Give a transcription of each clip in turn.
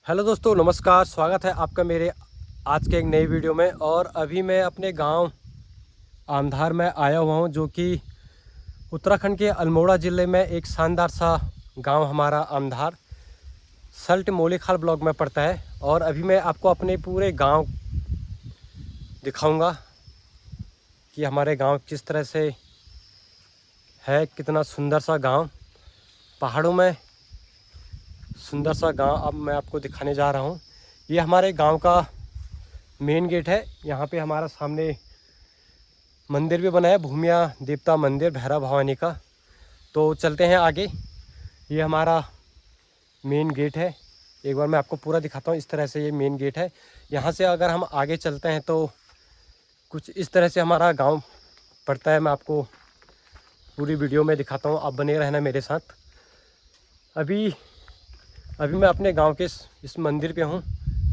Hello दोस्तों, नमस्कार। स्वागत है आपका मेरे आज के एक नई वीडियो में। और अभी मैं अपने गांव आमधार में आया हुआ हूं, जो कि उत्तराखंड के अल्मोड़ा ज़िले में एक शानदार सा गांव हमारा आमधार सल्ट मोलीखाल ब्लॉक में पड़ता है। और अभी मैं आपको अपने पूरे गांव दिखाऊंगा कि हमारे गांव किस तरह से है। कितना सुंदर सा गांव, पहाड़ों में सुंदर सा गांव अब मैं आपको दिखाने जा रहा हूं। ये हमारे गांव का मेन गेट है। यहाँ पे हमारा सामने मंदिर भी बना है, भूमिया देवता मंदिर भैरव भवानी का। तो चलते हैं आगे। ये हमारा मेन गेट है। एक बार मैं आपको पूरा दिखाता हूँ। इस तरह से ये मेन गेट है। यहाँ से अगर हम आगे चलते हैं तो कुछ इस तरह से हमारा गांव पड़ता है। मैं आपको पूरी वीडियो में दिखाता हूँ, आप बने रहना मेरे साथ। अभी अभी मैं अपने गांव के इस मंदिर पे हूँ।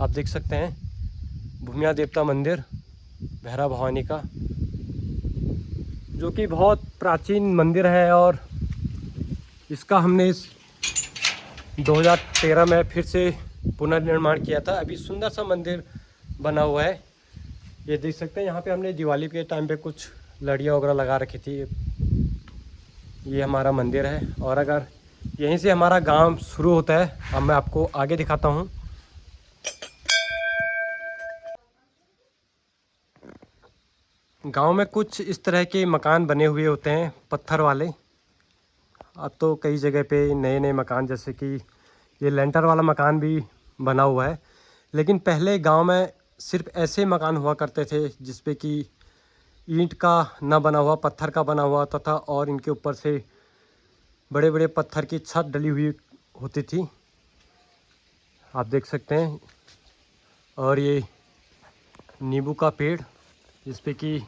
आप देख सकते हैं, भूमिया देवता मंदिर भैरव भवानी का, जो कि बहुत प्राचीन मंदिर है। और इसका हमने इस 2013 में फिर से पुनर्निर्माण किया था। अभी सुंदर सा मंदिर बना हुआ है। ये देख सकते हैं, यहाँ पे हमने दिवाली के टाइम पे कुछ लड़ियाँ वगैरह लगा रखी थी। ये हमारा मंदिर है। और अगर यहीं से हमारा गांव शुरू होता है, अब मैं आपको आगे दिखाता हूँ। गांव में कुछ इस तरह के मकान बने हुए होते हैं, पत्थर वाले। अब तो कई जगह पे नए नए मकान, जैसे कि ये लेंटर वाला मकान भी बना हुआ है। लेकिन पहले गांव में सिर्फ ऐसे मकान हुआ करते थे जिस पे कि ईंट का ना बना हुआ, पत्थर का बना हुआ होता था। और इनके ऊपर से बड़े बड़े पत्थर की छत डली हुई होती थी, आप देख सकते हैं। और ये नींबू का पेड़, जिस पे कि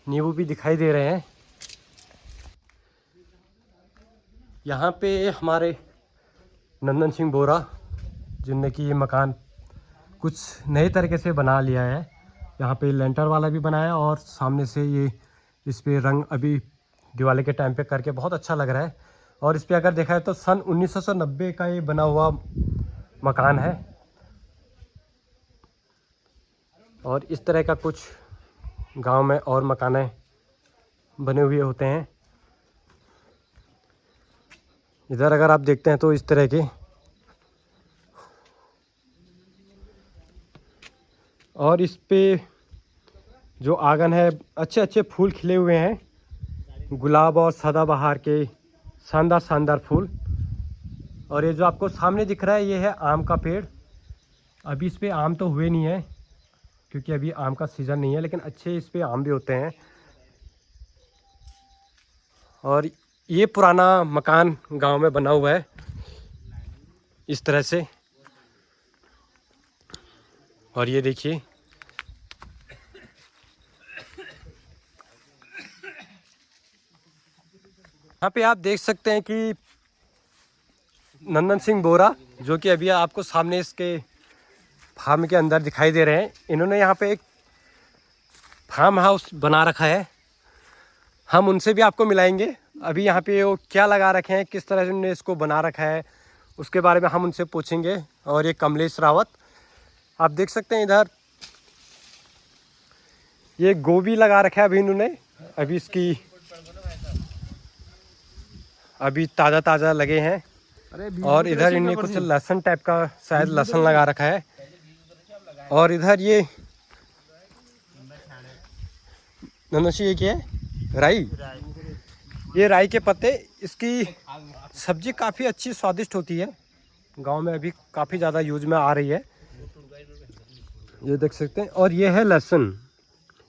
नींबू भी दिखाई दे रहे हैं। यहाँ पे हमारे नंदन सिंह बोरा, जिनने कि ये मकान कुछ नए तरीके से बना लिया है। यहाँ पे लेंटर वाला भी बनाया और सामने से ये इस पे रंग अभी दिवाली के टाइम पे करके बहुत अच्छा लग रहा है। और इस पे अगर देखा है तो सन 1990 का ये बना हुआ मकान है। और इस तरह का कुछ गांव में और मकान बने हुए होते हैं। इधर अगर आप देखते हैं तो इस तरह के, और इस पे जो आंगन है, अच्छे अच्छे फूल खिले हुए हैं, गुलाब और सदाबहार के शानदार शानदार फूल। और ये जो आपको सामने दिख रहा है, ये है आम का पेड़। अभी इस पे आम तो हुए नहीं है, क्योंकि अभी आम का सीज़न नहीं है, लेकिन अच्छे इस पे आम भी होते हैं। और ये पुराना मकान गांव में बना हुआ है इस तरह से। और ये देखिए, यहाँ पे आप देख सकते हैं कि नंदन सिंह बोरा, जो कि अभी आपको सामने इसके फार्म के अंदर दिखाई दे रहे हैं, इन्होंने यहाँ पे एक फार्म हाउस बना रखा है। हम उनसे भी आपको मिलाएंगे। अभी यहाँ पे वो क्या लगा रखे हैं, किस तरह से उन्होंने इसको बना रखा है, उसके बारे में हम उनसे पूछेंगे। और ये कमलेश रावत, आप देख सकते हैं इधर ये गोभी लगा रखा है अभी इन्होंने। अभी इसकी अभी ताज़ा ताज़ा लगे हैं। और इधर इन्होंने कुछ लहसुन टाइप का शायद लहसुन लगा रखा है। और इधर ये ननसी, ये क्या है? राई। ये राई के पत्ते, इसकी सब्जी काफ़ी अच्छी स्वादिष्ट होती है। गांव में अभी काफ़ी ज़्यादा यूज में आ रही है, ये देख सकते हैं। और ये है लहसुन।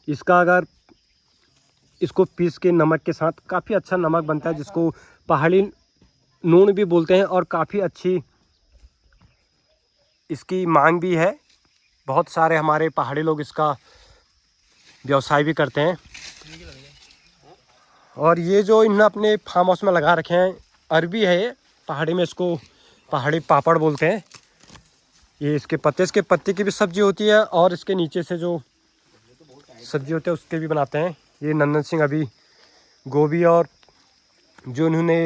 इसका अगर इसको पीस के नमक के साथ काफ़ी अच्छा नमक बनता है, जिसको पहाड़ी नून भी बोलते हैं। और काफ़ी अच्छी इसकी मांग भी है। बहुत सारे हमारे पहाड़ी लोग इसका व्यवसाय भी करते हैं। और ये जो इन्होंने अपने फार्म हाउस में लगा रखे हैं, अरबी है ये, पहाड़ी में इसको पहाड़ी पापड़ बोलते हैं। ये इसके पत्ते की भी सब्जी होती है। और इसके नीचे से जो सब्जी होते हैं उसके भी बनाते हैं। ये नंदन सिंह अभी गोभी और जो इन्होंने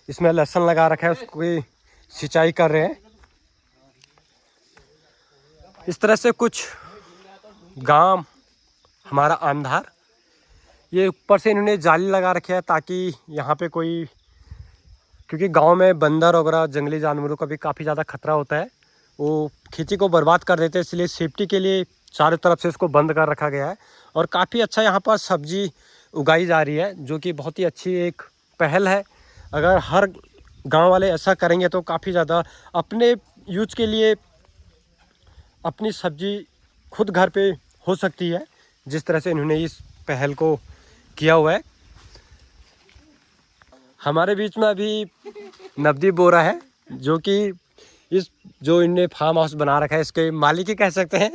इसमें लहसुन लगा रखा है उसको सिंचाई कर रहे हैं। इस तरह से कुछ गांव हमारा अंधार, ये ऊपर से इन्होंने जाली लगा रखी है ताकि यहाँ पे कोई, क्योंकि गांव में बंदर वगैरह जंगली जानवरों का भी काफ़ी ज़्यादा खतरा होता है, वो खेती को बर्बाद कर देते हैं, इसलिए सेफ्टी के लिए चारों तरफ से इसको बंद कर रखा गया है। और काफ़ी अच्छा यहाँ पर सब्जी उगाई जा रही है, जो कि बहुत ही अच्छी एक पहल है। अगर हर गांव वाले ऐसा करेंगे तो काफ़ी ज़्यादा अपने यूज के लिए अपनी सब्जी खुद घर पे हो सकती है, जिस तरह से इन्होंने इस पहल को किया हुआ है। हमारे बीच में अभी नवदीप बोरा है, जो कि इस जो इनने फार्म हाउस बना रखा है इसके मालिक ही कह सकते हैं।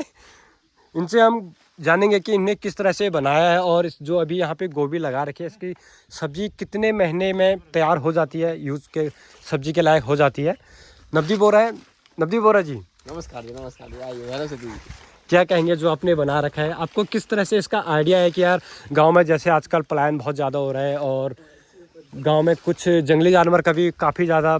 इनसे हम जानेंगे कि इनने किस तरह से बनाया है और इस जो अभी यहाँ पे गोभी लगा रखी है इसकी सब्जी कितने महीने में तैयार हो जाती है, यूज़ के सब्जी के लायक हो जाती है। नवदीप बोरा है। नवदीप बोरा जी नमस्कार जी, नमस्कार जी, आइए। क्या कहेंगे जो आपने बना रखा है, आपको किस तरह से इसका आइडिया है कि यार गांव में जैसे आजकल पलायन बहुत ज़्यादा हो रहा है और गांव में कुछ जंगली जानवर का भी काफ़ी ज़्यादा,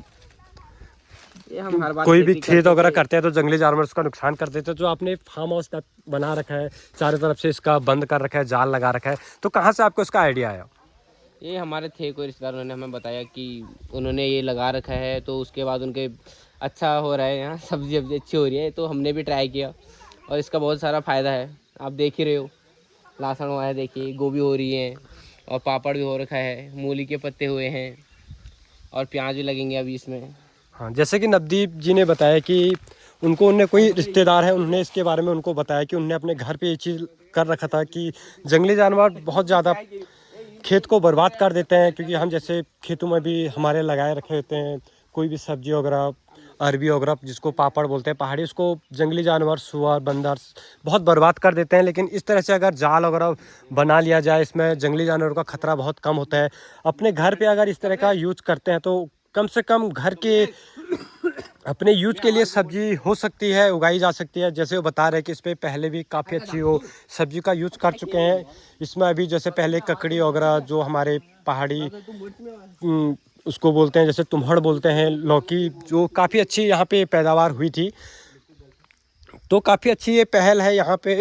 ये हम हर बार कोई भी खेत वगैरह करते हैं तो जंगली जानवर उसका नुकसान कर देते हैं। जो आपने फार्म हाउस बना रखा है, चारों तरफ से इसका बंद कर रखा है, जाल लगा रखा है, तो कहाँ से आपको इसका आइडिया आया? ये हमारे थे कोई रिश्तेदार, उन्होंने हमें बताया कि उन्होंने ये लगा रखा है, तो उसके बाद उनके अच्छा हो रहा है, यहाँ सब्जी अच्छी हो रही है, तो हमने भी ट्राई किया और इसका बहुत सारा फ़ायदा है। आप देख ही रहे हो, लहसुन हुआ है, देखिए गोभी हो रही है और पापड़ भी हो रखा है, मूली के पत्ते हुए हैं और प्याज भी लगेंगे अभी इसमें। हाँ, जैसे कि नवदीप जी ने बताया कि उनने कोई रिश्तेदार है, उन्होंने इसके बारे में उनको बताया कि उनने अपने घर पे ये चीज़ कर रखा था कि जंगली जानवर बहुत ज़्यादा खेत को बर्बाद कर देते हैं। क्योंकि हम जैसे खेतों में भी हमारे लगाए रखे होते हैं कोई भी सब्जी वगैरह, अरबी वगैरह जिसको पापड़ बोलते हैं पहाड़ी, उसको जंगली जानवर सुअर बंदर बहुत बर्बाद कर देते हैं। लेकिन इस तरह से अगर जाल वगैरह बना लिया जाए, इसमें जंगली जानवरों का खतरा बहुत कम होता है। अपने घर पे अगर इस तरह का यूज करते हैं तो कम से कम घर के अपने यूज के लिए सब्जी हो सकती है, उगाई जा सकती है। जैसे वो बता रहे हैं कि इस पर पहले भी काफ़ी अच्छी वो सब्जी का यूज कर चुके हैं। इसमें अभी जैसे पहले ककड़ी वगैरह जो हमारे पहाड़ी उसको बोलते हैं, जैसे तुम्हड़ बोलते हैं, लौकी, जो काफ़ी अच्छी यहाँ पे पैदावार हुई थी। तो काफ़ी अच्छी ये पहल है यहाँ पे।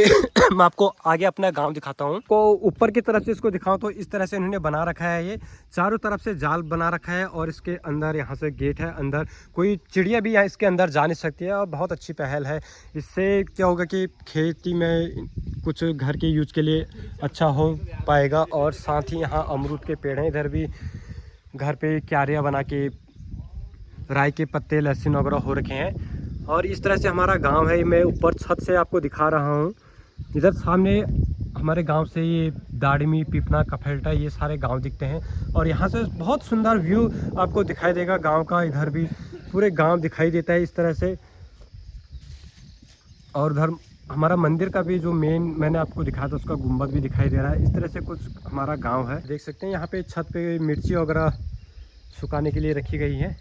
मैं आपको आगे अपना गांव दिखाता हूँ। को ऊपर की तरफ से इसको दिखाऊं तो इस तरह से इन्होंने बना रखा है, ये चारों तरफ से जाल बना रखा है और इसके अंदर यहाँ से गेट है, अंदर कोई चिड़िया भी यहाँ इसके अंदर जा नहीं सकती है। और बहुत अच्छी पहल है। इससे क्या होगा कि खेती में कुछ घर के यूज के लिए अच्छा हो पाएगा। और साथ ही यहाँ अमरूद के पेड़ हैं, इधर भी घर पे क्यारियाँ बना के राई के पत्ते, लहसुन वगैरह हो रखे हैं। और इस तरह से हमारा गांव है। मैं ऊपर छत से आपको दिखा रहा हूँ। इधर सामने हमारे गांव से ये दाड़मी, पिपना, कफेल्टा, ये सारे गांव दिखते हैं। और यहाँ से बहुत सुंदर व्यू आपको दिखाई देगा गांव का। इधर भी पूरे गांव दिखाई देता है इस तरह से। और उधर हमारा मंदिर का भी जो मेन मैंने आपको दिखाया था उसका गुम्बद भी दिखाई दे रहा है। इस तरह से कुछ हमारा गाँव है। देख सकते हैं यहाँ पे छत पे मिर्ची वगैरह सुखाने के लिए रखी गई है।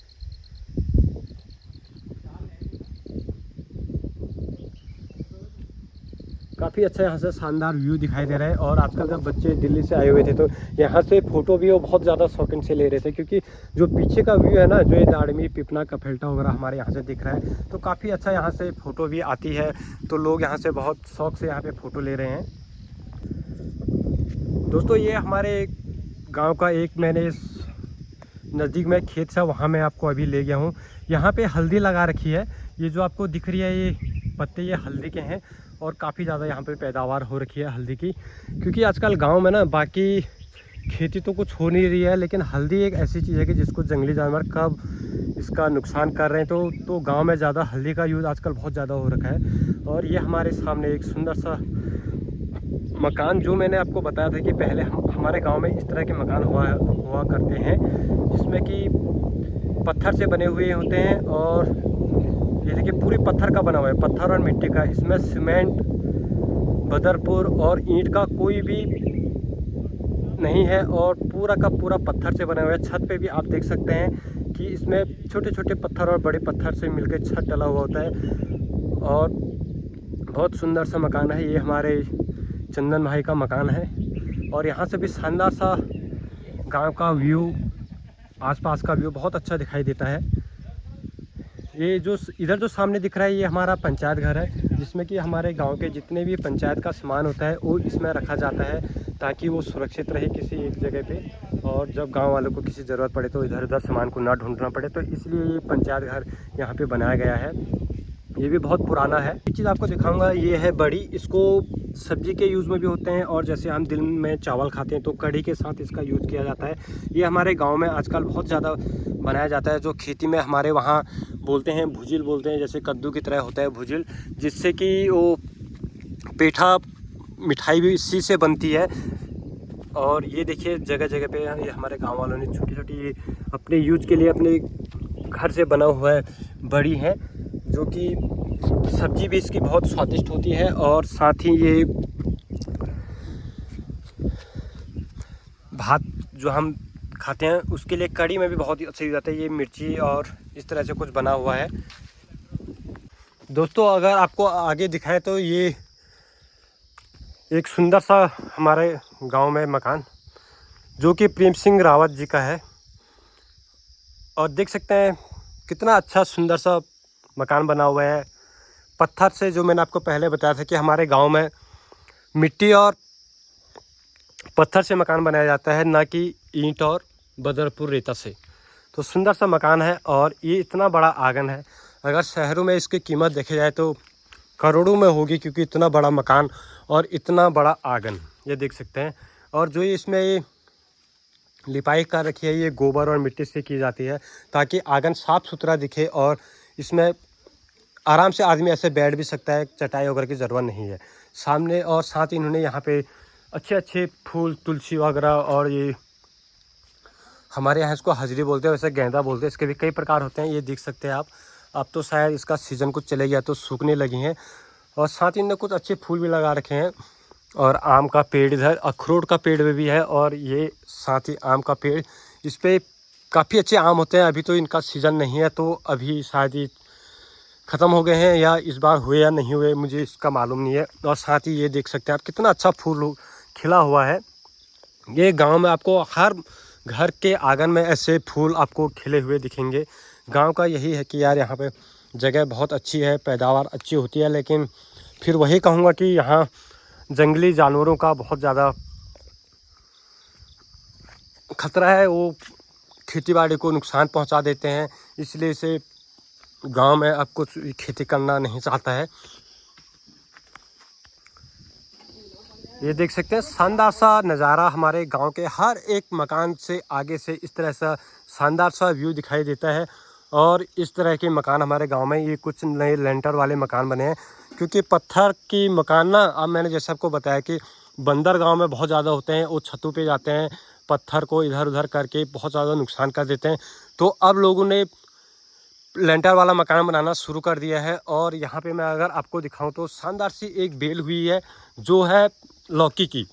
काफ़ी अच्छा यहाँ से शानदार व्यू दिखाई दे रहा है। और आजकल जब बच्चे दिल्ली से आए हुए थे तो यहाँ से फ़ोटो भी वो बहुत ज़्यादा शौकीन से ले रहे थे, क्योंकि जो पीछे का व्यू है ना, जो ये दाड़मी, पिपना, कफेल्टा वगैरह हमारे यहाँ से दिख रहा है, तो काफ़ी अच्छा यहाँ से फ़ोटो भी आती है। तो लोग यहाँ से बहुत शौक से यहाँ पे फ़ोटो ले रहे हैं। दोस्तों, ये हमारे गाँव का एक मैंने नज़दीक में खेत था, वहाँ मैं आपको अभी ले गया हूँ। यहाँ पे हल्दी लगा रखी है। ये जो आपको दिख रही है ये पत्ते, ये हल्दी के हैं। और काफ़ी ज़्यादा यहाँ पे पैदावार हो रखी है हल्दी की। क्योंकि आजकल गांव में ना बाकी खेती तो कुछ हो नहीं रही है, लेकिन हल्दी एक ऐसी चीज़ है कि जिसको जंगली जानवर कब इसका नुकसान कर रहे हैं। तो गांव में ज़्यादा हल्दी का यूज़ आजकल बहुत ज़्यादा हो रखा है। और ये हमारे सामने एक सुंदर सा मकान, जो मैंने आपको बताया था कि पहले हमारे गाँव में इस तरह के मकान हुआ करते हैं, जिसमें कि पत्थर से बने हुए होते हैं। और ये देखिए पूरी पत्थर का बना हुआ है, पत्थर और मिट्टी का। इसमें सीमेंट, बदरपुर और ईंट का कोई भी नहीं है और पूरा का पूरा पत्थर से बना हुआ है। छत पे भी आप देख सकते हैं कि इसमें छोटे छोटे पत्थर और बड़े पत्थर से मिलकर छत डला हुआ होता है। और बहुत सुंदर सा मकान है। ये हमारे चंदन भाई का मकान है। और यहाँ से भी शानदार सा गाँव का व्यू, आसपास का व्यू बहुत अच्छा दिखाई देता है। ये जो इधर जो सामने दिख रहा है ये हमारा पंचायत घर है, जिसमें कि हमारे गांव के जितने भी पंचायत का सामान होता है वो इसमें रखा जाता है, ताकि वो सुरक्षित रहे किसी एक जगह पे, और जब गांव वालों को किसी ज़रूरत पड़े तो इधर उधर सामान को ना ढूंढना पड़े। तो इसलिए ये पंचायत घर यहाँ पे बनाया गया है। ये भी बहुत पुराना है। एक चीज़ आपको दिखाऊंगा, ये है बड़ी, इसको सब्जी के यूज़ में भी होते हैं, और जैसे हम दिन में चावल खाते हैं तो कढ़ी के साथ इसका यूज़ किया जाता है। ये हमारे गांव में आजकल बहुत ज़्यादा बनाया जाता है, जो खेती में हमारे वहाँ बोलते हैं भुजिल बोलते हैं, जैसे कद्दू की तरह होता है भुजिल, जिससे कि वो पेठा मिठाई भी इसी से बनती है। और ये देखिए जगह जगह पे ये हमारे गाँव वालों ने छोटी छोटी अपने यूज के लिए अपने घर से बना हुआ है बड़ी है, जो कि सब्जी भी इसकी बहुत स्वादिष्ट होती है, और साथ ही ये भात जो हम खाते हैं उसके लिए कढ़ी में भी बहुत ही अच्छा यूज आता है। ये मिर्ची और इस तरह से कुछ बना हुआ है। दोस्तों अगर आपको आगे दिखाए तो ये एक सुंदर सा हमारे गांव में मकान, जो कि प्रेम सिंह रावत जी का है, और देख सकते हैं कितना अच्छा सुंदर सा मकान बना हुआ है पत्थर से। जो मैंने आपको पहले बताया था कि हमारे गांव में मिट्टी और पत्थर से मकान बनाया जाता है, ना कि ईंट और बदरपुर रेता से। तो सुंदर सा मकान है, और ये इतना बड़ा आंगन है। अगर शहरों में इसकी कीमत देखी जाए तो करोड़ों में होगी, क्योंकि इतना बड़ा मकान और इतना बड़ा आंगन ये देख सकते हैं। और जो इसमें ये लिपाई कर रखी है ये गोबर और मिट्टी से की जाती है, ताकि आंगन साफ़ सुथरा दिखे, और इसमें आराम से आदमी ऐसे बैठ भी सकता है, चटाई वगैरह की ज़रूरत नहीं है सामने। और साथ ही इन्होंने यहाँ पे अच्छे अच्छे फूल, तुलसी वगैरह, और ये हमारे यहाँ इसको हजरी बोलते हैं, वैसे गेंदा बोलते हैं। इसके भी कई प्रकार होते हैं, ये देख सकते हैं आप। अब तो शायद इसका सीज़न कुछ चले गया तो सूखने लगी हैं। और साथ ही इन्होंने कुछ अच्छे फूल भी लगा रखे हैं, और आम का पेड़ इधर, अखरोट का पेड़ भी है, और ये साथ ही आम का पेड़। इस पर काफ़ी अच्छे आम होते हैं। अभी तो इनका सीज़न नहीं है, तो अभी शायद ही ख़त्म हो गए हैं, या इस बार हुए या नहीं हुए मुझे इसका मालूम नहीं है। और साथ ही ये देख सकते हैं आप कितना अच्छा फूल खिला हुआ है। ये गांव में आपको हर घर के आंगन में ऐसे फूल आपको खिले हुए दिखेंगे। गांव का यही है कि यार यहाँ पे जगह बहुत अच्छी है, पैदावार अच्छी होती है, लेकिन फिर वही कहूँगा कि यहाँ जंगली जानवरों का बहुत ज़्यादा खतरा है। वो खेती बाड़ी को नुकसान पहुँचा देते हैं, इसलिए इसे गांव में अब कुछ खेती करना नहीं चाहता है। ये देख सकते हैं शानदार सा नज़ारा हमारे गांव के हर एक मकान से आगे से इस तरह सा शानदार सा व्यू दिखाई देता है। और इस तरह के मकान हमारे गांव में ये कुछ नए लेंटर वाले मकान बने हैं, क्योंकि पत्थर की मकान ना, अब मैंने जैसे आपको बताया कि बंदर गांव में बहुत ज़्यादा होते हैं, वो छतों पे जाते हैं, पत्थर को इधर उधर करके बहुत ज़्यादा नुकसान कर देते हैं। तो अब लोगों ने लेंटर वाला मकान बनाना शुरू कर दिया है। और यहाँ पे मैं अगर आपको दिखाऊं तो शानदार सी एक बेल हुई है, जो है लौकी की,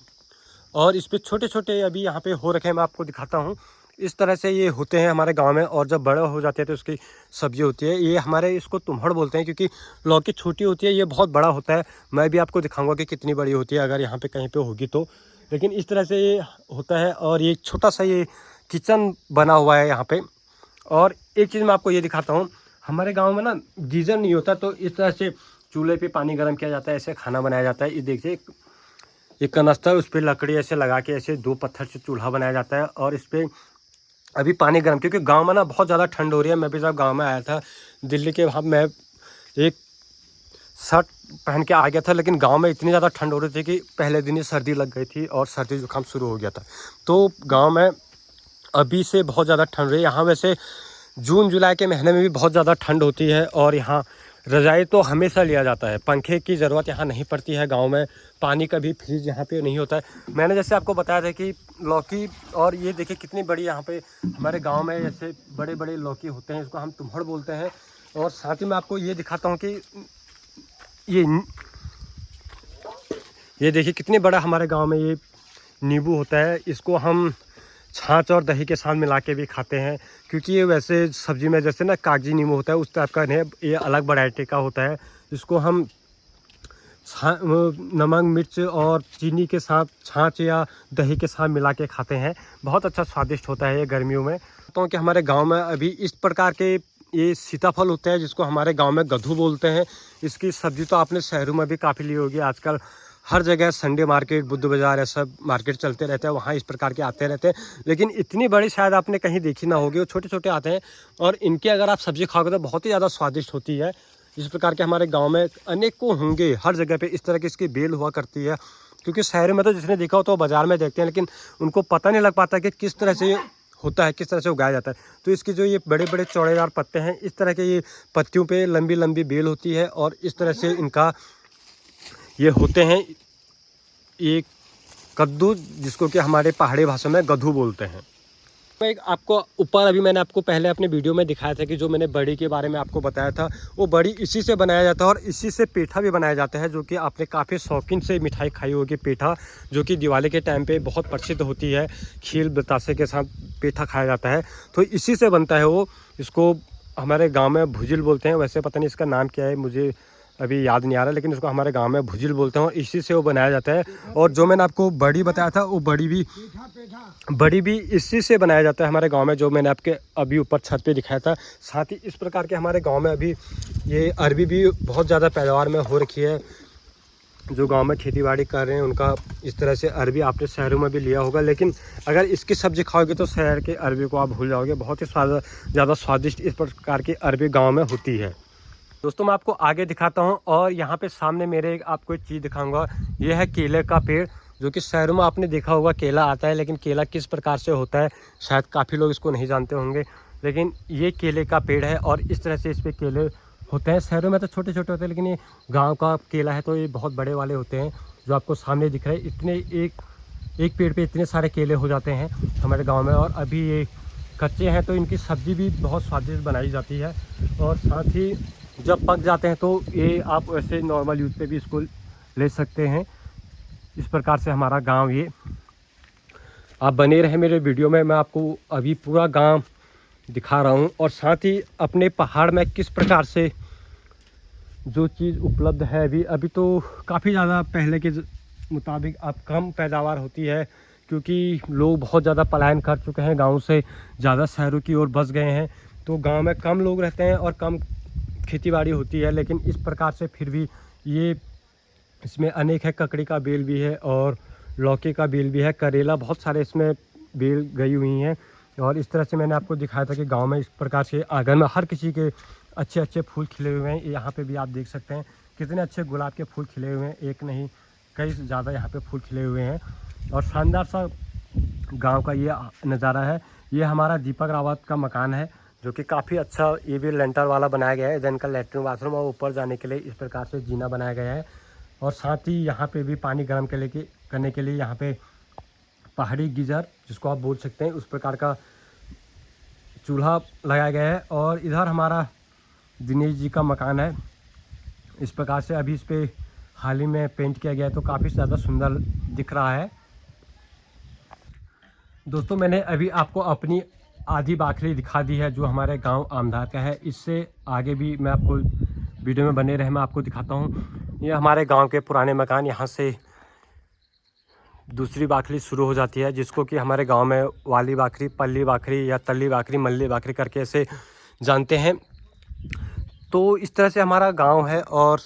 और इस पे छोटे छोटे अभी यहाँ पे हो रखे हैं। मैं आपको दिखाता हूँ। इस तरह से ये होते हैं हमारे गांव में, और जब बड़े हो जाते हैं तो उसकी सब्जी होती है। ये हमारे इसको तुम्हड़ बोलते हैं, क्योंकि लौकी छोटी होती है, ये बहुत बड़ा होता है। मैं भी आपको दिखाऊंगा कि कितनी बड़ी होती है अगर यहाँ पे कहीं पे होगी तो। लेकिन इस तरह से ये होता है। और ये छोटा सा ये किचन बना हुआ है यहाँ पे। और एक चीज़ मैं आपको ये दिखाता हूँ, हमारे गांव में ना गीज़र नहीं होता, तो इस तरह से चूल्हे पे पानी गर्म किया जाता है, ऐसे खाना बनाया जाता है। ये देखिए एक कनस्तर, उस पर लकड़ी ऐसे लगा के ऐसे 2 पत्थर से चूल्हा बनाया जाता है, और इस पर अभी पानी गर्म, क्योंकि गांव में ना बहुत ज़्यादा ठंड हो रही है। मैं भी जब गाँव में आया था दिल्ली के, वहाँ मैं एक शर्ट पहन के आ गया था, लेकिन गांव में इतनी ज़्यादा ठंड हो रही थी कि पहले दिन ही सर्दी लग गई थी, और सर्दी जुकाम शुरू हो गया था। तो गाँव में अभी से बहुत ज़्यादा ठंड रही है। यहाँ वैसे जून जुलाई के महीने में भी बहुत ज़्यादा ठंड होती है, और यहाँ रज़ाई तो हमेशा लिया जाता है, पंखे की ज़रूरत यहाँ नहीं पड़ती है गांव में। पानी का भी फ्रीज यहाँ पे नहीं होता है। मैंने जैसे आपको बताया था कि लौकी, और ये देखिए कितनी बड़ी यहाँ पे हमारे गांव में ऐसे बड़े बड़े लौकी होते हैं, इसको हम तुम्हड़ बोलते हैं। और साथ ही मैं आपको ये दिखाता हूँ कि ये देखिए कितने बड़ा हमारे गाँव में ये नींबू होता है। इसको हम छाछ और दही के साथ मिला के भी खाते हैं, क्योंकि ये वैसे सब्जी में जैसे ना कागजी नींबू होता है उस टाइप का नहीं, ये अलग वैरायटी का होता है। इसको हम नमक मिर्च और चीनी के साथ, छाछ या दही के साथ मिला के खाते हैं। बहुत अच्छा स्वादिष्ट होता है ये गर्मियों में। तो कि हमारे गांव में अभी इस प्रकार के ये सीताफल होता है जिसको हमारे गांव में गधू बोलते हैं। इसकी सब्ज़ी तो आपने शहरों में भी काफ़ी ली होगी। आजकल हर जगह संडे मार्केट, बुद्ध बाज़ार, ऐसा मार्केट चलते रहते हैं, वहाँ इस प्रकार के आते रहते हैं। लेकिन इतनी बड़ी शायद आपने कहीं देखी ना होगी। वो छोटे छोटे आते हैं और इनके अगर आप सब्ज़ी खाओगे तो बहुत ही ज़्यादा स्वादिष्ट होती है। इस प्रकार के हमारे गाँव में अनेकों होंगे, हर जगह पर इस तरह की इसकी बेल हुआ करती है। क्योंकि शहरों में तो जिसने देखा हो तो बाज़ार में देखते हैं, लेकिन उनको पता नहीं लग पाता कि किस तरह से होता है, किस तरह से उगाया जाता है। तो इसकी जो ये बड़े बड़े चौड़ेदार पत्ते हैं, इस तरह के ये पत्तियों पे लंबी लंबी बेल होती है और इस तरह से इनका ये होते हैं ये कद्दू, जिसको कि हमारे पहाड़ी भाषा में गधू बोलते हैं। मैं एक आपको ऊपर अभी मैंने आपको पहले अपने वीडियो में दिखाया था कि जो मैंने बड़ी के बारे में आपको बताया था, वो बड़ी इसी से बनाया जाता है और इसी से पेठा भी बनाया जाता है, जो कि आपने काफ़ी शौकीन से मिठाई खाई होगी। पेठा जो कि दिवाली के टाइम पे बहुत प्रसिद्ध होती है, खीर बतासे के साथ पेठा खाया जाता है, तो इसी से बनता है वो। इसको हमारे गाँव में भुजिल बोलते हैं, वैसे पता नहीं इसका नाम क्या है, मुझे अभी याद नहीं आ रहा, लेकिन इसको हमारे गांव में भुजिल बोलते हैं और इसी से वो बनाया जाता है। और जो मैंने आपको बड़ी बताया था, वो बड़ी भी इसी से बनाया जाता है हमारे गांव में, जो मैंने आपके अभी ऊपर छत पे दिखाया था। साथ ही इस प्रकार के हमारे गांव में अभी ये अरबी भी बहुत ज़्यादा पैदावार में हो रखी है। जो गांव में खेती बाड़ी कर रहे हैं उनका इस तरह से अरबी आपने शहरों में भी लिया होगा, लेकिन अगर इसकी सब्ज़ी खाओगे तो शहर के अरबी को आप भूल जाओगे। बहुत ही ज़्यादा स्वादिष्ट इस प्रकार की अरबी गाँव में होती है। दोस्तों मैं आपको आगे दिखाता हूं और यहाँ पे सामने मेरे आपको एक चीज़ दिखाऊंगा। ये है केले का पेड़, जो कि शहरों में आपने देखा होगा केला आता है, लेकिन केला किस प्रकार से होता है शायद काफ़ी लोग इसको नहीं जानते होंगे। लेकिन ये केले का पेड़ है और इस तरह से इस पर केले होते हैं। शहरों में तो छोटे छोटे होते हैं, लेकिन ये गाँव का केला है तो ये बहुत बड़े वाले होते हैं, जो आपको सामने दिख रहे हैं। इतने एक पेड़ पर इतने सारे केले हो जाते हैं हमारे गाँव में। और अभी ये कच्चे हैं तो इनकी सब्ज़ी भी बहुत स्वादिष्ट बनाई जाती है। और साथ ही जब पक जाते हैं तो ये आप वैसे नॉर्मल यूज़ पे भी इसको ले सकते हैं। इस प्रकार से हमारा गांव ये, आप बने रहे मेरे वीडियो में, मैं आपको अभी पूरा गांव दिखा रहा हूं। और साथ ही अपने पहाड़ में किस प्रकार से जो चीज़ उपलब्ध है अभी तो काफ़ी ज़्यादा पहले के मुताबिक अब कम पैदावार होती है, क्योंकि लोग बहुत ज़्यादा पलायन कर चुके हैं गाँव से, ज़्यादा शहरों की ओर बस गए हैं। तो गाँव में कम लोग रहते हैं और कम खेतीबाड़ी होती है। लेकिन इस प्रकार से फिर भी ये इसमें अनेक है, ककड़ी का बेल भी है और लौकी का बेल भी है, करेला, बहुत सारे इसमें बेल गई हुई हैं। और इस तरह से मैंने आपको दिखाया था कि गांव में इस प्रकार से आंगन में हर किसी के अच्छे अच्छे फूल खिले हुए हैं। यहाँ पे भी आप देख सकते हैं कितने अच्छे गुलाब के फूल खिले हुए हैं, एक नहीं कई ज़्यादा यहाँ पे फूल खिले हुए हैं। और शानदार सा गाँव का ये नज़ारा है। ये हमारा दीपक रावत का मकान है, जो कि काफ़ी अच्छा, ये भी लेंटर वाला बनाया गया है। इधर इनका लेटरिन बाथरूम और ऊपर जाने के लिए इस प्रकार से जीना बनाया गया है। और साथ ही यहाँ पे भी पानी गर्म करने के लिए यहाँ पे पहाड़ी गीजर, जिसको आप बोल सकते हैं, उस प्रकार का चूल्हा लगाया गया है। और इधर हमारा दिनेश जी का मकान है। इस प्रकार से अभी इस पर हाल ही में पेंट किया गया है, तो काफ़ी ज़्यादा सुंदर दिख रहा है। दोस्तों मैंने अभी आपको अपनी आधी बाखरी दिखा दी है, जो हमारे गांव आमधार का है। इससे आगे भी मैं आपको वीडियो में बने रहे, मैं आपको दिखाता हूं। ये हमारे गांव के पुराने मकान, यहाँ से दूसरी बाखरी शुरू हो जाती है, जिसको कि हमारे गांव में वाली बाखरी, पल्ली बाखरी या तल्ली बाखरी, मल्ली बाखरी करके ऐसे जानते हैं। तो इस तरह से हमारा गाँव है और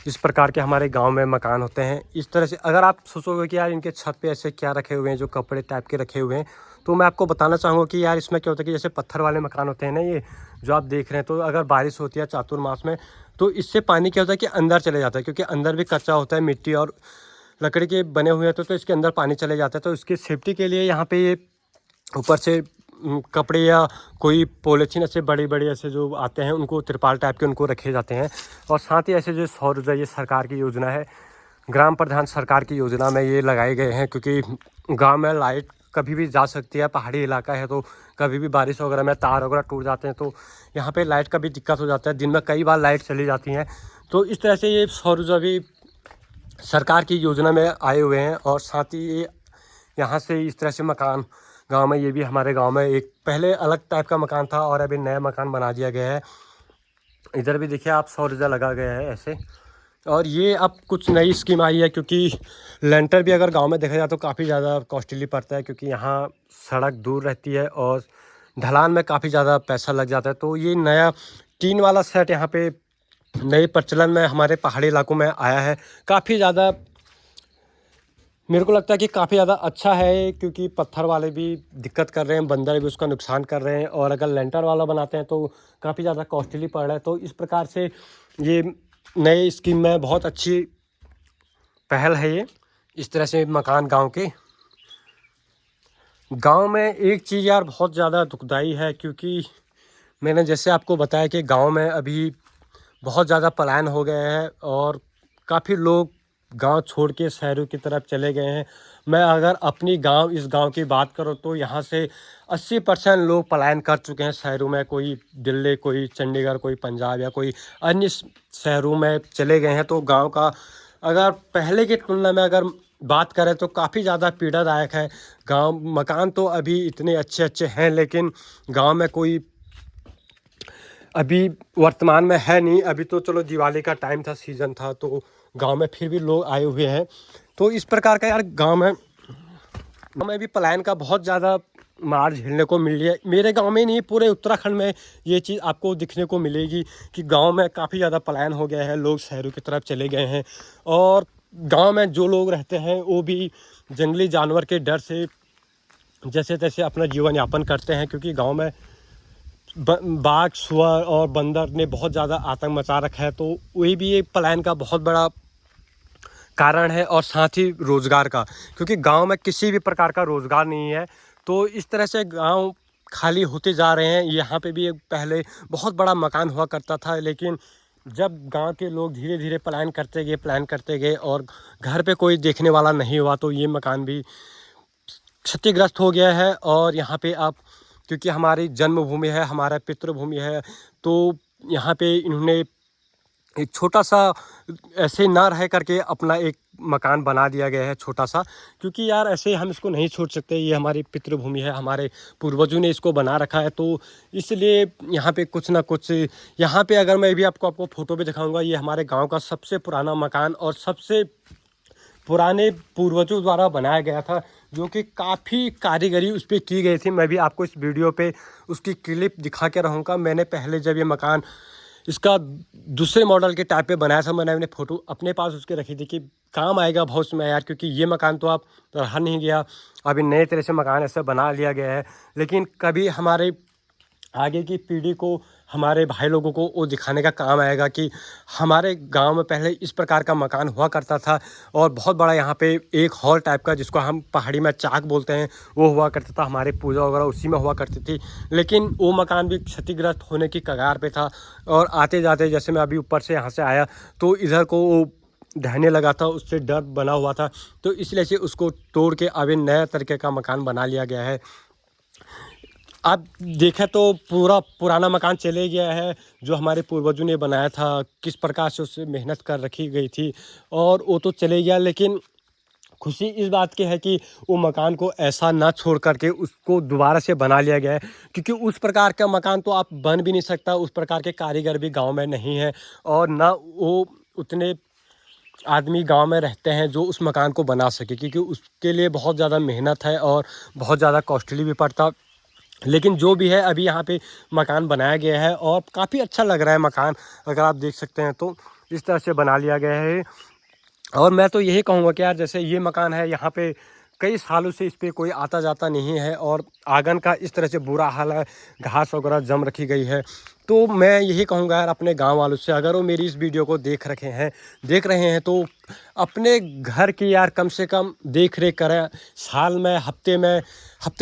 इस प्रकार के हमारे गांव में मकान होते हैं। इस तरह से अगर आप सोचोगे कि यार इनके छत पे ऐसे क्या रखे हुए हैं, जो कपड़े टाइप के रखे हुए हैं, तो मैं आपको बताना चाहूँगा कि यार इसमें क्या होता है कि जैसे पत्थर वाले मकान होते हैं ना, ये जो आप देख रहे हैं, तो अगर बारिश होती है चातुर्मास में, तो इससे पानी क्या होता है कि अंदर चले जाता है, क्योंकि अंदर भी कच्चा होता है, मिट्टी और लकड़ी के बने हुए हैं, तो इसके अंदर पानी चले जाता है। तो इसकी सेफ्टी के लिए यहाँ पर ये ऊपर से कपड़े या कोई पॉलीथीन ऐसे बड़े बड़े ऐसे जो आते हैं, उनको तिरपाल टाइप के उनको रखे जाते हैं। और साथ ही ऐसे जो सौर ऊर्जा, ये सरकार की योजना है, ग्राम प्रधान सरकार की योजना में ये लगाए गए हैं, क्योंकि गांव में लाइट कभी भी जा सकती है। पहाड़ी इलाका है तो कभी भी बारिश वगैरह में तार वगैरह टूट जाते हैं, तो यहाँ पे लाइट का भी दिक्कत हो जाता है। दिन में कई बार लाइट चली जाती हैं। तो इस तरह से ये सौर ऊर्जा भी सरकार की योजना में आए हुए हैं। और साथ ही ये यहाँ से इस तरह से मकान गांव में, ये भी हमारे गांव में एक पहले अलग टाइप का मकान था और अभी नया मकान बना दिया गया है। इधर भी देखिए आप सौर ऊर्जा लगा गया है ऐसे। और ये अब कुछ नई स्कीम आई है, क्योंकि लेंटर भी अगर गांव में देखा जाए तो काफ़ी ज़्यादा कॉस्टली पड़ता है, क्योंकि यहाँ सड़क दूर रहती है और ढलान में काफ़ी ज़्यादा पैसा लग जाता है। तो ये नया टीन वाला सेट यहाँ पे नए प्रचलन में हमारे पहाड़ी इलाकों में आया है। काफ़ी ज़्यादा मेरे को लगता है कि काफ़ी ज़्यादा अच्छा है, क्योंकि पत्थर वाले भी दिक्कत कर रहे हैं, बंदर भी उसका नुकसान कर रहे हैं, और अगर लेंटर वाला बनाते हैं तो काफ़ी ज़्यादा कॉस्टली पड़ रहा है। तो इस प्रकार से ये नए स्कीम में बहुत अच्छी पहल है ये, इस तरह से मकान गांव में एक चीज़ यार बहुत ज़्यादा दुखदाई है, क्योंकि मैंने जैसे आपको बताया कि गांव में अभी बहुत ज़्यादा पलायन हो गए हैं और काफ़ी लोग गांव छोड़ के शहरों की तरफ चले गए हैं। मैं अगर अपनी इस गांव की बात करूं तो यहाँ से 80% लोग पलायन कर चुके हैं शहरों में। कोई दिल्ली, कोई चंडीगढ़, कोई पंजाब या कोई अन्य शहरों में चले गए हैं। तो गांव का अगर पहले की तुलना में अगर बात करें तो काफ़ी ज़्यादा पीड़ादायक है। गांव मकान तो अभी इतने अच्छे अच्छे हैं, लेकिन गांव में कोई अभी वर्तमान में है नहीं। अभी तो चलो दिवाली का टाइम था, सीज़न था, तो गांव में फिर भी लोग आए हुए हैं। तो इस प्रकार का यार गांव में भी पलायन का बहुत ज़्यादा मार झेलने को मिल रही है। मेरे गांव में नहीं, पूरे उत्तराखंड में ये चीज़ आपको दिखने को मिलेगी कि गांव में काफ़ी ज़्यादा पलायन हो गया है, लोग शहरों की तरफ चले गए हैं। और गांव में जो लोग रहते हैं वो भी जंगली जानवर के डर से जैसे तैसे अपना जीवन यापन करते हैं, क्योंकि गाँव में बाघ, सुअर और बंदर ने बहुत ज़्यादा आतंक मचा रखा है। तो वही भी एक पलायन का बहुत बड़ा कारण है, और साथ ही रोज़गार का, क्योंकि गांव में किसी भी प्रकार का रोज़गार नहीं है। तो इस तरह से गांव खाली होते जा रहे हैं। यहाँ पे भी एक पहले बहुत बड़ा मकान हुआ करता था, लेकिन जब गांव के लोग धीरे धीरे पलायन करते गए और घर पे कोई देखने वाला नहीं हुआ, तो ये मकान भी क्षतिग्रस्त हो गया है। और यहाँ पे आप, क्योंकि हमारी जन्मभूमि है, हमारा पितृभूमि है, तो यहाँ पे इन्होंने एक छोटा सा ऐसे ना रह करके अपना एक मकान बना दिया गया है छोटा सा, क्योंकि यार ऐसे हम इसको नहीं छोड़ सकते। ये हमारी पितृभूमि है, हमारे पूर्वजों ने इसको बना रखा है, तो इसलिए यहाँ पे कुछ ना कुछ, यहाँ पे अगर मैं भी आपको फ़ोटो भी दिखाऊंगा, ये हमारे गांव का सबसे पुराना मकान और सबसे पुराने पूर्वजों द्वारा बनाया गया था, जो कि काफ़ी कारीगरी उस पर की गई थी। मैं भी आपको इस वीडियो पे उसकी क्लिप दिखा के रहूँगा। मैंने पहले जब ये मकान इसका दूसरे मॉडल के टाइप पे बनाया था, मैंने अपने फ़ोटो अपने पास उसके रखी थी कि काम आएगा भविष्य में यार, क्योंकि ये मकान तो आप रह नहीं गया। अभी नए तरह से मकान ऐसे बना लिया गया है, लेकिन कभी हमारे आगे की पीढ़ी को, हमारे भाई लोगों को वो दिखाने का काम आएगा कि हमारे गांव में पहले इस प्रकार का मकान हुआ करता था। और बहुत बड़ा यहाँ पे एक हॉल टाइप का, जिसको हम पहाड़ी में चाक बोलते हैं, वो हुआ करता था। हमारे पूजा वगैरह उसी में हुआ करती थी, लेकिन वो मकान भी क्षतिग्रस्त होने की कगार पे था। और आते जाते जैसे मैं अभी ऊपर से यहाँ से आया, तो इधर को वो ढहने लगा था, उससे डर बना हुआ था, तो इसलिए से उसको तोड़ के अभी नया तरीके का मकान बना लिया गया है। आप देखें तो पूरा पुराना मकान चले गया है, जो हमारे पूर्वजों ने बनाया था, किस प्रकार से उससे मेहनत कर रखी गई थी, और वो तो चले गया। लेकिन खुशी इस बात की है कि वो मकान को ऐसा ना छोड़ करके उसको दोबारा से बना लिया गया है, क्योंकि उस प्रकार का मकान तो आप बन भी नहीं सकता। उस प्रकार के कारीगर भी गांव में नहीं है, और ना वो उतने आदमी गांव में रहते हैं जो उस मकान को बना सके, क्योंकि उसके लिए बहुत ज़्यादा मेहनत है और बहुत ज़्यादा कॉस्टली भी पड़ता। लेकिन जो भी है, अभी यहाँ पे मकान बनाया गया है और काफ़ी अच्छा लग रहा है मकान। अगर आप देख सकते हैं तो इस तरह से बना लिया गया है। और मैं तो यही कहूँगा कि यार जैसे ये मकान है, यहाँ पे कई सालों से इस पे कोई आता जाता नहीं है, और आंगन का इस तरह से बुरा हाल है, घास वगैरह जम रखी गई है। तो मैं यही कहूँगा यार अपने गांव वालों से, अगर वो मेरी इस वीडियो को देख रहे हैं तो अपने घर की यार कम से कम देख रेख करें। साल में, हफ्ते में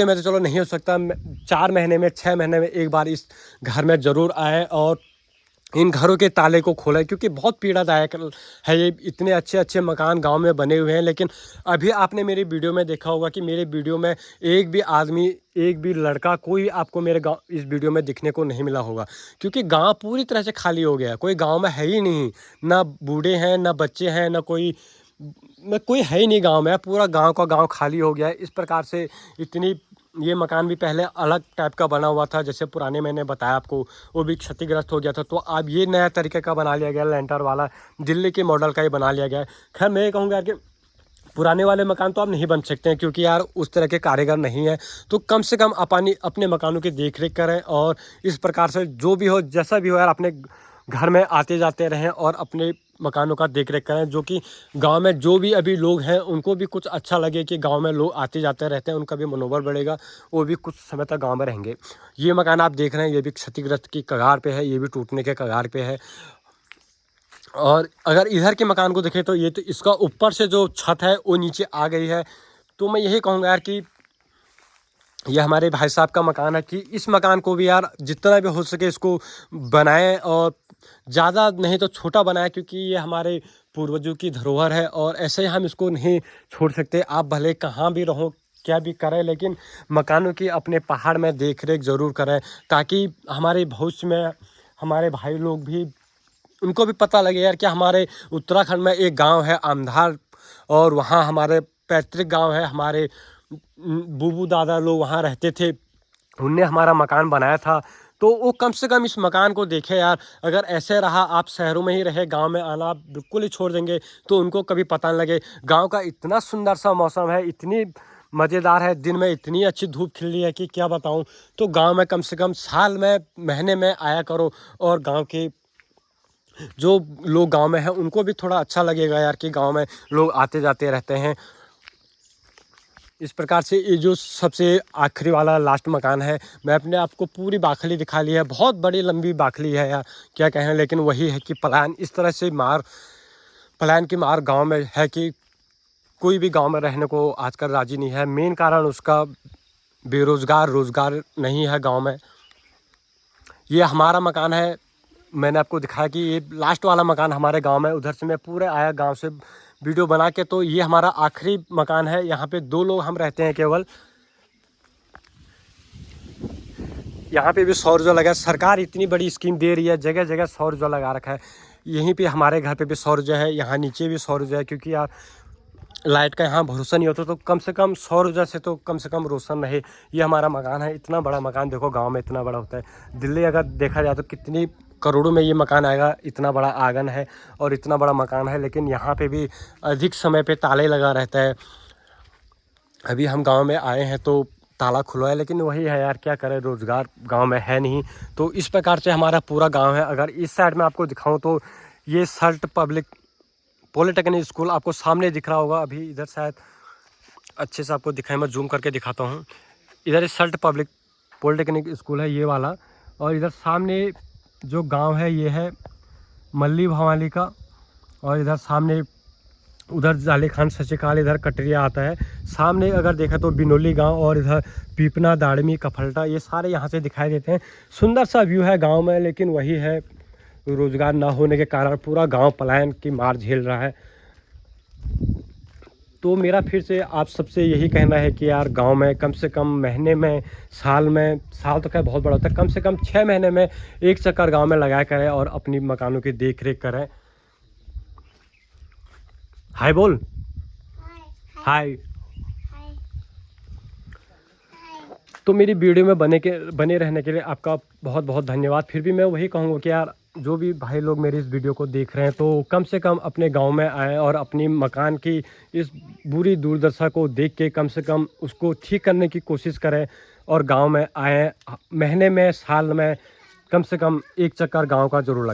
तो चलो नहीं हो सकता, 4 महीने में, 6 महीने में एक बार इस घर में ज़रूर आए और इन घरों के ताले को खोलें, क्योंकि बहुत पीड़ादायक है ये। इतने अच्छे अच्छे मकान गांव में बने हुए हैं, लेकिन अभी आपने मेरी वीडियो में देखा होगा कि मेरे वीडियो में एक भी आदमी, एक भी लड़का, कोई आपको मेरे गांव इस वीडियो में दिखने को नहीं मिला होगा, क्योंकि गांव पूरी तरह से खाली हो गया। कोई गांव में है ही नहीं, ना बूढ़े हैं, ना बच्चे हैं, ना कोई है ही नहीं गाँव में। पूरा गाँव का गाँव खाली हो गया है। इस प्रकार से ये मकान भी पहले अलग टाइप का बना हुआ था, जैसे पुराने मैंने बताया आपको, वो भी क्षतिग्रस्त हो गया था। तो अब ये नया तरीके का बना लिया गया, लेंटर वाला दिल्ली के मॉडल का ही बना लिया गया है। खैर मैं ये कहूँगा कि पुराने वाले मकान तो अब नहीं बन सकते हैं क्योंकि यार उस तरह के कारीगर नहीं है। तो कम से कम अपने मकानों की देख रेख करें और इस प्रकार से जो भी हो जैसा भी हो यार अपने घर में आते जाते रहें और अपने मकानों का देख रेख करें, जो कि गांव में जो भी अभी लोग हैं उनको भी कुछ अच्छा लगे कि गांव में लोग आते जाते रहते हैं, उनका भी मनोबल बढ़ेगा, वो भी कुछ समय तक गांव में रहेंगे। ये मकान आप देख रहे हैं ये भी क्षतिग्रस्त की कगार पे है, ये भी टूटने के कगार पे है। और अगर इधर के मकान को देखें तो ये तो इसका ऊपर से जो छत है वो नीचे आ गई है। तो मैं यही कहूँगा यार कि ये हमारे भाई साहब का मकान है कि इस मकान को भी यार जितना भी हो सके इसको बनाएं और ज़्यादा नहीं तो छोटा बनाएं, क्योंकि ये हमारे पूर्वजों की धरोहर है और ऐसे ही हम इसको नहीं छोड़ सकते। आप भले कहाँ भी रहो क्या भी करें, लेकिन मकानों की अपने पहाड़ में देख रेख ज़रूर करें, ताकि हमारे भविष्य में हमारे भाई लोग भी उनको भी पता लगे यार कि हमारे उत्तराखंड में एक गांव है आमधार और वहाँ हमारे पैतृक गांव है, हमारे बूबू दादा लोग वहाँ रहते थे, उनने हमारा मकान बनाया था। तो वो कम से कम इस मकान को देखे यार। अगर ऐसे रहा आप शहरों में ही रहे, गांव में आना आप बिल्कुल ही छोड़ देंगे तो उनको कभी पता नहीं लगे। गांव का इतना सुंदर सा मौसम है, इतनी मज़ेदार है, दिन में इतनी अच्छी धूप खिल रही है कि क्या बताऊं। तो गांव में कम से कम साल में महीने में आया करो और गांव के जो लोग गांव में हैं उनको भी थोड़ा अच्छा लगेगा यार कि गांव में लोग आते जाते रहते हैं। इस प्रकार से ये जो सबसे आखिरी वाला लास्ट मकान है, मैं अपने आपको पूरी बाखली दिखा ली है, बहुत बड़ी लंबी बाखली है यार क्या कहें। लेकिन वही है कि पलायन इस तरह से पलायन की मार गांव में है कि कोई भी गांव में रहने को आजकल राजी नहीं है। मेन कारण उसका रोज़गार नहीं है गांव में। ये हमारा मकान है, मैंने आपको दिखाया कि ये लास्ट वाला मकान हमारे गांव में, उधर से मैं पूरे आया गांव से वीडियो बना के। तो ये हमारा आखिरी मकान है, यहाँ पे 2 लोग हम रहते हैं केवल। यहाँ पे भी सौर ऊर्जा लगा है, सरकार इतनी बड़ी स्कीम दे रही है, जगह जगह सौर ऊर्जा लगा रखा है। यहीं पे हमारे घर पे भी सौर ऊर्जा है, यहाँ नीचे भी सौर ऊर्जा है, क्योंकि यार लाइट का यहाँ भरोसा नहीं होता, तो कम से कम सौर ऊर्जा से तो कम से कम रोशन रहे। ये हमारा मकान है, इतना बड़ा मकान देखो गांव में इतना बड़ा होता है। दिल्ली अगर देखा जाए तो कितनी करोड़ों में ये मकान आएगा, इतना बड़ा आंगन है और इतना बड़ा मकान है, लेकिन यहाँ पे भी अधिक समय पे ताले लगा रहता है। अभी हम गांव में आए हैं तो ताला खुला है, लेकिन वही है यार क्या करें, रोज़गार गांव में है नहीं। तो इस प्रकार से हमारा पूरा गांव है। अगर इस साइड में आपको दिखाऊं तो ये सल्ट पब्लिक पॉलिटेक्निक स्कूल आपको सामने दिख रहा होगा। अभी इधर शायद अच्छे से आपको दिखाएं, मैं जूम करके दिखाता हूँ। इधर सल्ट पब्लिक पॉलिटेक्निक स्कूल है ये वाला, और इधर सामने जो गांव है ये है मल्ली भवाली का, और इधर सामने उधर जाले खान सचिकाल, इधर कटरिया आता है। सामने अगर देखा तो बिनोली गांव और इधर पीपना दाड़मी कफल्टा, ये सारे यहाँ से दिखाई देते हैं। सुंदर सा व्यू है गांव में, लेकिन वही है रोज़गार ना होने के कारण पूरा गांव पलायन की मार झेल रहा है। तो मेरा फिर से आप सबसे यही कहना है कि यार गांव में कम से कम महीने में साल तो क्या बहुत बड़ा होता है, कम से कम 6 महीने में एक चक्कर गांव में लगाया करें और अपनी मकानों की देख रेख करें। हाय बोल, हाय। तो मेरी वीडियो में बने रहने के लिए आपका बहुत बहुत धन्यवाद। फिर भी मैं वही कहूँगा कि यार जो भी भाई लोग मेरी इस वीडियो को देख रहे हैं तो कम से कम अपने गांव में आएँ और अपनी मकान की इस बुरी दुर्दशा को देख के कम से कम उसको ठीक करने की कोशिश करें और गांव में आएँ। महीने में साल में कम से कम एक चक्कर गांव का जरूर लगाएं।